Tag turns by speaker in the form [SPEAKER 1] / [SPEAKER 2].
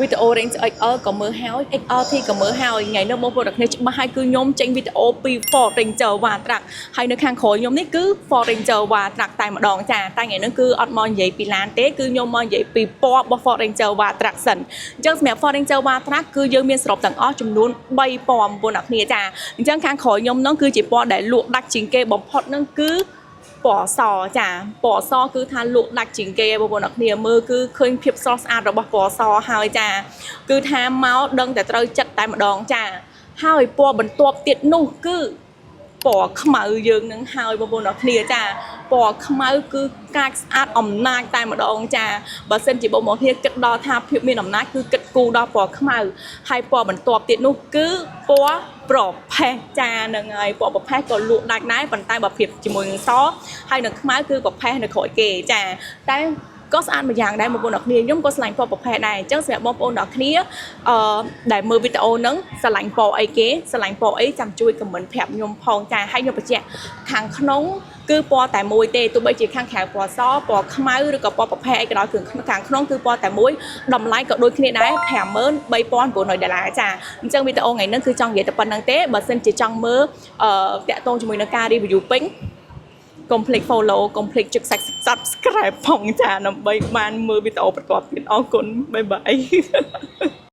[SPEAKER 1] video range XL ក៏មើលហើយ XLT ក៏មើលហើយថ្ងៃនេះបងប្អូនអ្នកគ្នាច្បាស់ហើយគឺខ្ញុំចេញវីដេអូពី Ford Ranger Wildtrak ហើយនៅខាងក្រោយខ្ញុំនេះគឺ Ford Ranger Wildtrak តែម្ដងចាតែថ្ងៃនេះគឺអត់មកនិយាយពីឡានទេគឺខ្ញុំមកនិយាយពីពណ៌របស់ Ford Ranger Wildtrak សិនអញ្ចឹងសម្រាប់ Ford Ranger Wildtrak គឺយើងមានសរុបទាំងអស់ចំនួន3ពណ៌បងប្អូនអ្នកគ្នាចាអញ្ចឹងខាងក្រោយខ្ញុំនោះគឺជាពណ៌ដែលលក់ដាច់ជាងគេបំផុតនឹងគឺពណ៌សចាពណ៌សគឺថាលក់ដាច់ជាងគេបងប្អូនអ្នកគ្នាមើលគឺឃើញភាពស្រស់ស្អាតរបស់ពណ៌សហើយចាគឺថាមកដឹងតែត្រូវចិត្តតែម្ដងចាហើយពណ៌បន្ទាប់ទៀតនោះគឺពណ៌ខ្មៅយើងនឹងហើយបងប្អូនអ្នកគ្នាចាពណ៌ខ្មៅគឺកាចស្អាតអំណាចតែម្ដងចាបើសិនជាបងប្អូនគ្នាគិតដល់ថាភាពមានអំណាចគឺគិតគូរដល់ពណ៌ខ្មៅហើយពណ៌បន្ទាប់ទៀតនោះគឺពណ៌ប្រផេះចានឹងហើយពណ៌ប្រផេះក៏លក់ដាច់ដែរប៉ុន្តែបើប្រៀបជាមួយនឹងសហើយនឹងខ្មៅគឺប្រផេះនៅក្រោយគេចាតែក៏ស្អាតមួយយ៉ាងដែរបងប្អូនអ្នកគ្នាខ្ញុំក៏ឆ្លាញ់ពណ៌ប្រផេះដែរអញ្ចឹងសម្រាប់បងប្អូនអ្នកគ្នាដែលមើលវីដេអូហ្នឹងឆ្លាញ់ពណ៌អីគេឆ្លាញ់ពណ៌អីចាំជួយខមមិនប្រាប់ខ្ញុំផងចាហើយខ្ញុំបញ្ជាក់ខាងក្នុងគឺពណ៌តែមួយទេទោះបីជាខាងក្រៅពណ៌សពណ៌ខ្មៅឬក៏ពណ៌ប្រផេះអីក៏ដោយគឺខាងក្នុងគឺពណ៌តែមួយតម្លៃក៏ដូចគ្នាដែរ$53,900ចាអញ្ចឹងវីដេអូថ្ងៃនេះគឺចង់និយាយតែប៉ុណ្្នឹងទេបើសិនជាចង់មើលតាក់ទងជាមួយនឹងការ review ពេញកុំភ្លេច follow កុំភ្លេចចុច subscribe ផងចាដើម្បីបានមើលវីដេអូបន្តទៀតអរគុណបាយបាយ